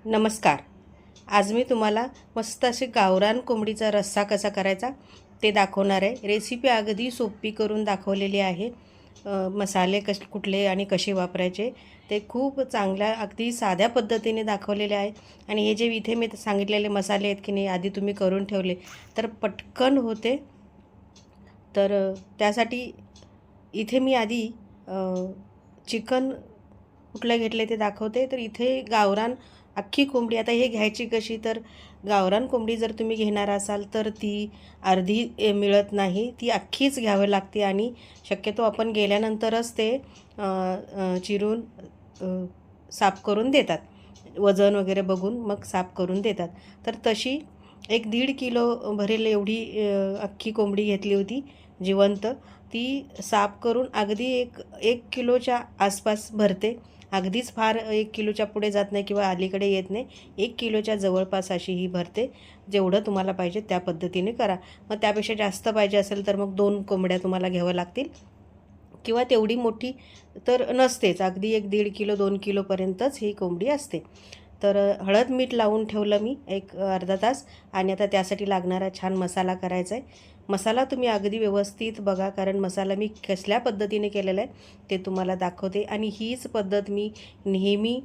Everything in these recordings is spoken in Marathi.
नमस्कार. आज मी तुम्हाला मस्त अशी गावरान कोंबडीचा रस्सा कसा करायचा ते दाखवणार आहे. रेसिपी अगदी सोपी करून दाखवलेली आहे. मसाले कुठले आणि कसे वापरायचे ते खूप चांगल्या अगदी साध्या पद्धतीने दाखवलेले आहे. आणि हे जे इथे मी सांगितलेले मसाले आहेत की नाही, आधी तुम्ही करून ठेवले तर पटकन होते. तर त्यासाठी इथे मी आधी चिकन कुठलं घेतले ते दाखवते. तर इथे गावरान अख्खी कोंबडी, आता हे घ्यायची कशी, तर गावरान कोंबडी जर तुम्ही घेणार असाल तर ती अर्धी मिळत नाही, ती अख्खीच घ्यावं लागते. आणि शक्यतो आपण गेल्यानंतरच ते चिरून साफ करून देतात, वजन वगैरे बघून मग साफ करून देतात. तर तशी 1-1.5 किलो भरेल एवढी अख्खी कोंबडी घेतली होती जिवंत. ती साफ करून अगदी एक किलोच्या आसपास भरते. अगदीच फार 1 किलोच्या पुढे जात नाही किंवा अलीकडे येत नाही. 1 किलोच्या जवळपास अशी ही भरते. जेवढं तुम्हाला पाहिजे त्या पद्धतीने करा. मग त्यापेक्षा जास्त पाहिजे असेल तर मग 2 कोंबड्या तुम्हाला घ्याव्या लागतील, किंवा तेवढी मोठी तर नसतेच. अगदी 1-1.5 किलो 2 किलोपर्यंतच ही कोंबडी असते. तर हळद मीठ लावून ठेवलं मी एक अर्धा तास. आणि आता त्यासाठी लागणारा छान मसाला करायचा आहे. मसाला तुम्ही अगदी व्यवस्थित बघा, कारण मसाला मी कसल्या पद्धतीने केलेला आहे ते तुम्हाला दाखवते. आणि हीच पद्धत मी नेहमी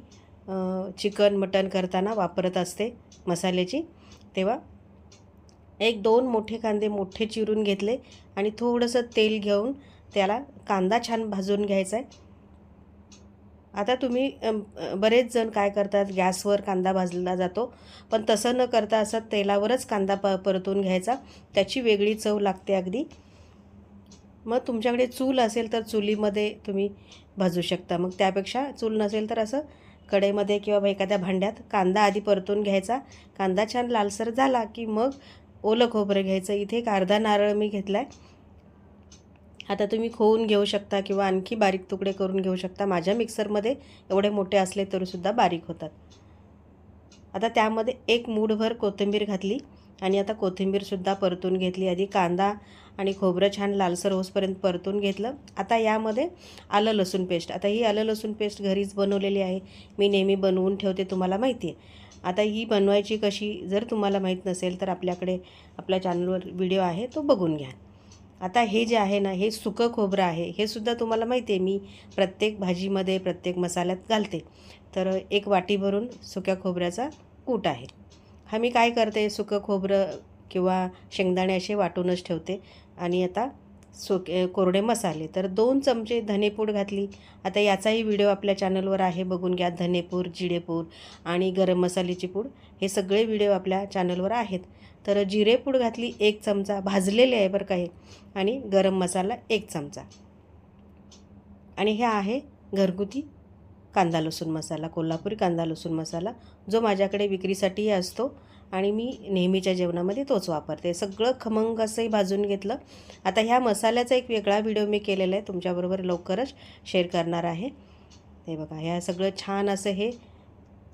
चिकन मटण करताना वापरत असते मसाल्याची. तेव्हा 1-2 मोठे कांदे मोठे चिरून घेतले आणि थोडंसं तेल घेऊन त्याला कांदा छान भाजून घ्यायचा आहे. आता तुम्ही बरेच जण काय करतात, गॅसवर कांदा भाजला जातो, पण तसं न करता असं तेलावरच कांदा परतून घ्यायचा. त्याची वेगळी चव लागते अगदी. मग तुमच्याकडे चूल असेल तर चुलीमध्ये तुम्ही भाजू शकता. मग त्यापेक्षा चूल नसेल तर असं कढईमध्ये किंवा एखाद्या भांड्यात कांदा आधी परतून घ्यायचा. कांदा छान लालसर झाला की मग ओलं खोबरं घ्यायचं. इथे एक अर्धा नारळ मी घेतला आहे. आता तुम्ही खोवून घेऊ शकता किंवा आणखी बारीक तुकडे करून घेऊ शकता. माझ्या मिक्सरमध्ये एवढे मोठे असले तरीसुद्धा बारीक होतात. आता त्यामध्ये एक मूठभर कोथिंबीर घातली आणि आता कोथिंबीरसुद्धा परतून घेतली. आधी कांदा आणि खोबरं छान लालसर होसपर्यंत परतून घेतलं. आता यामध्ये आलं लसूण पेस्ट, आता ही आलं लसूण पेस्ट घरीच बनवलेली आहे. मी नेहमी बनवून ठेवते, तुम्हाला माहिती आहे. आता ही बनवायची कशी जर तुम्हाला माहीत नसेल तर आपल्याकडे आपल्या चॅनलवर व्हिडिओ आहे, तो बघून घ्या. आता हे जे आहे ना, हे सुकं खोबरं आहे. हे सुद्धा तुम्हाला माहिती आहे, मी प्रत्येक भाजीमध्ये प्रत्येक मसाल्यात घालते. तर एक वाटी भरून सुक्या खोबऱ्याचा कूट आहे. हा मी काय करते, सुकं खोबरं किंवा शेंगदाणे असे वाटूनच ठेवते. आणि आता कोरडे मसाले, तर 2 चमचे धनेपूड घातली. आता याचाही व्हिडिओ आपल्या चॅनलवर आहे, बघून घ्या. धनेपूड, जिरेपूड आणि गरम मसाल्याची पूड, हे सगळे व्हिडिओ आपल्या चॅनलवर आहेत. तर जिरेपूड घातली 1 चमचा, भाजलेले आहे बरं का हे. आणि गरम मसाला 1 चमचा. आणि हे आहे घरगुती कांदा लसूण मसाला, कोल्हापुरी कांदा लसूण मसाला, जो माझ्याकडे विक्रीसाठी असतो आणि मी नेहमीच्या जेवणामध्ये तोच वापरते. सगळं खमंग असंही भाजून घेतलं. आता ह्या मसाल्याचा एक वेगळा व्हिडिओ मी केलेला आहे, तुमच्याबरोबर लवकरच शेअर करणार आहे. हे बघा, ह्या सगळं छान असं हे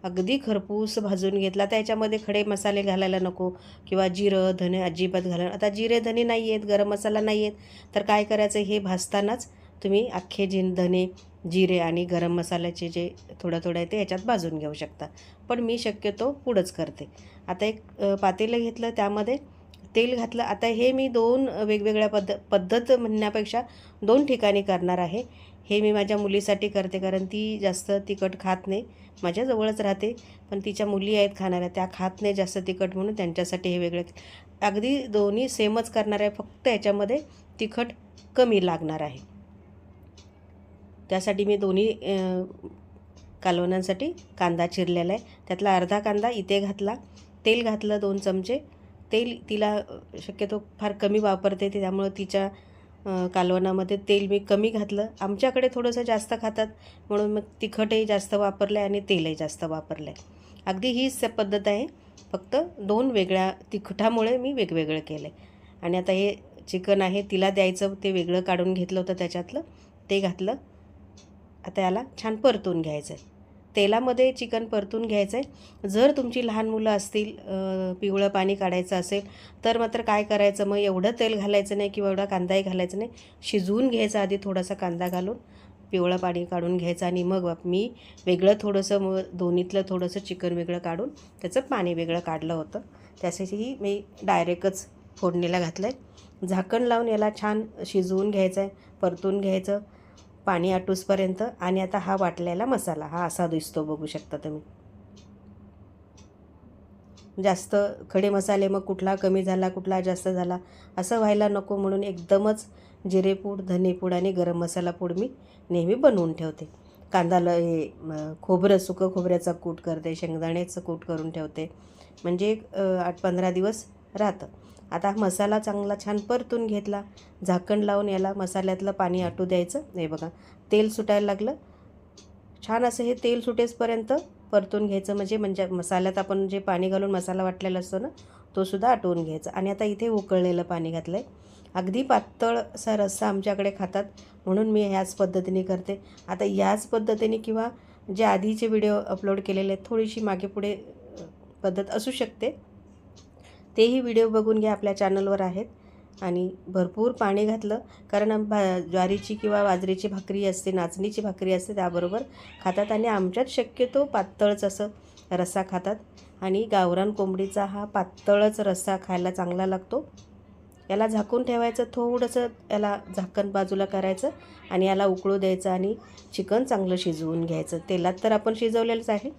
अगदी खरपूस भाजून घेतला. तर याच्यामध्ये खडे मसाले घालायला नको किंवा जिरं धने अजिबात घालायला. आता जिरे धने नाही आहेत, गरम मसाला नाही आहेत, तर काय करायचं, हे भाजतानाच तुम्ही अख्खे धने, जिरे आणि गरम मसाल्याचे जे थोडं आहे ते याच्यात भाजून घेऊ शकता. पण मी शक्यतो पुढंच करते. आता एक पातेलं घेतलं, त्यामध्ये तेल घातलं. आता हे मी 2 वेगवेगळ्या पद्धत म्हणण्यापेक्षा 2 ठिकाणी करणार आहे. हे मी माझ्या मुलीसाठी करते, कारण ती जास्त तिखट खात नाही. माझ्याजवळच राहते, पण तिच्या मुली आहेत खाणाऱ्या, त्या खात नाही जास्त तिखट, म्हणून त्यांच्यासाठी हे वेगळे. अगदी दोन्ही सेमच करणार आहे, फक्त याच्यामध्ये तिखट कमी लागणार आहे. त्यासाठी मी दोन्ही कालवणांसाठी कांदा चिरलेला आहे. त्यातला अर्धा कांदा इथे घातला. तेल घातलं 2 चमचे. तेल तिला शक्यतो फार कमी वापरते ते, त्यामुळं तिच्या कालवणामध्ये तेल मी कमी घातलं. आमच्याकडे थोडंसं जास्त खातात, म्हणून मग तिखटही जास्त वापरलं आहे आणि तेलही जास्त वापरलं आहे. अगदी हीच पद्धत आहे, फक्त 2 वेगळ्या तिखटामुळे मी वेगवेगळं केलं आहे. आणि आता हे चिकन आहे, तिला द्यायचं, ते वेगळं काढून घेतलं होतं त्याच्यातलं, ते घातलं. आता याला छान परतून घ्यायचं आहे. तेलामध्ये चिकन परतून घ्यायचं आहे. जर तुमची लहान मुलं असतील, पिवळं पाणी काढायचं असेल, तर मात्र काय करायचं, मग एवढं तेल घालायचं नाही किंवा एवढा कांदाही घालायचा नाही. शिजवून घ्यायचा आधी थोडासा कांदा घालून. पिवळं पाणी काढून घ्यायचं आणि मग मी वेगळं थोडंसं दोन्हीतलं थोडंसं चिकन वेगळं काढून त्याचं पाणी वेगळं काढलं होतं. त्यासाठीही मी डायरेक्टच फोडणीला घातलं आहे. झाकण लावून याला छान शिजवून घ्यायचं आहे, परतून घ्यायचं पाणी आटूसपर्यंत. आणि आता हा वाटलेला मसाला हा असा दिसतो, बघू शकता तुम्ही. जास्त खडे मसाले मग कुठला कमी झाला कुठला जास्त झाला असं व्हायला नको, म्हणून एकदमच जिरेपूड, धनेपूड आणि गरम मसाला पूड मी नेहमी बनवून ठेवते. खोबरं, सुकं खोबऱ्याचा कूट करते, शेंगदाण्याचं कूट करून ठेवते, म्हणजे 8-15 दिवस राहतं. आता हा मसाला चांगला छान परतून घेतला. झाकण लावून याला मसाल्यातलं पाणी आटू द्यायचं. हे बघा तेल सुटायला लागलं. छान असं हे तेल सुटेसपर्यंत परतून घ्यायचं, म्हणजे मसाल्यात आपण जे पाणी घालून मसाला वाटलेला असतो ना, तो सुद्धा आटवून घ्यायचा. आणि आता इथे उकळलेलं पाणी घातलं आहे. अगदी पातळ असा रस्सा आमच्याकडे खातात, म्हणून मी ह्याच पद्धतीने करते. आता याच पद्धतीने किंवा जे आधीचे व्हिडिओ अपलोड केलेले आहेत, थोडीशी मागे पुढे पद्धत असू शकते, तेही व्हिडिओ बघून घ्या, आपल्या चॅनलवर आहेत. आणि भरपूर पाणी घातलं, कारण ज्वारीची किंवा बाजरीची भाकरी असते, नाचणीची भाकरी असते, त्याबरोबर खातात. आणि आमच्यात शक्यतो पातळच असं रस्सा खातात. आणि गावरान कोंबडीचा हा पातळच रस्सा खायला चांगला लागतो. याला झाकून ठेवायचं, थोडंसं याला झाकण बाजूला करायचं आणि याला उकळू द्यायचं आणि चिकन चांगलं शिजवून घ्यायचं. तेलात तर आपण शिजवलेलंच आहे,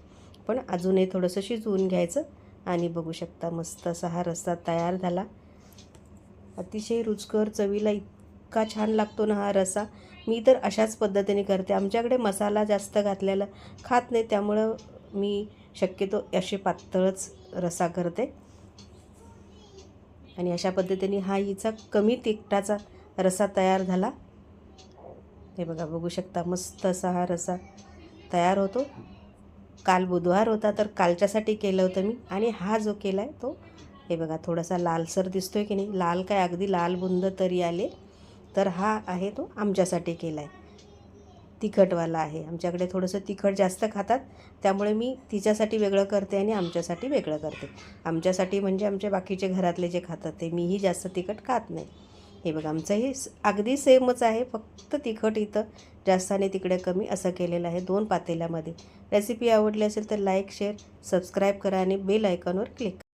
पण अजूनही थोडंसं शिजवून घ्यायचं. आणि बघू शकता मस्त असा हा रस्सा तयार झाला. अतिशय रुचकर, चवीला इतका छान लागतो ना हा रस्सा. मी तर अशाच पद्धतीने करते. आमच्याकडे मसाला जास्त घातलेला खात नाही, त्यामुळं मी शक्यतो असे पातळच रस्सा करते. आणि अशा पद्धतीने हा हिचा कमी तिखटाचा रस्सा तयार झाला. हे बघा, बघू शकता मस्त असा हा रस्सा तयार होतो. काल बुधवार होता, तर कालच्यासाठी केलं होतं मी. आणि हा जो केला आहे तो, हे बघा थोडासा लालसर दिसतोय की नाही, लाल काय अगदी लाल बुंद तरी आले, तर हा आहे तो आमच्यासाठी केला आहे. तिखटवाला आहे. आमच्याकडे थोडंसं तिखट जास्त खातात, त्यामुळे मी तिच्यासाठी वेगळं करते आणि आमच्यासाठी वेगळं करते. आमच्यासाठी म्हणजे आमच्या बाकीचे घरातले जे खातात ते, मीही जास्त तिखट खात नाही. हे बघा आमचंही अगदी सेमच आहे, फक्त तिखट इथं जास्त आणि तिकडे कमी असं केलेलं आहे 2 पातेल्यामध्ये. रेसिपी आवडली असेल तर लाईक, शेअर, सबस्क्राईब करा आणि बेल आयकॉनवर क्लिक करा.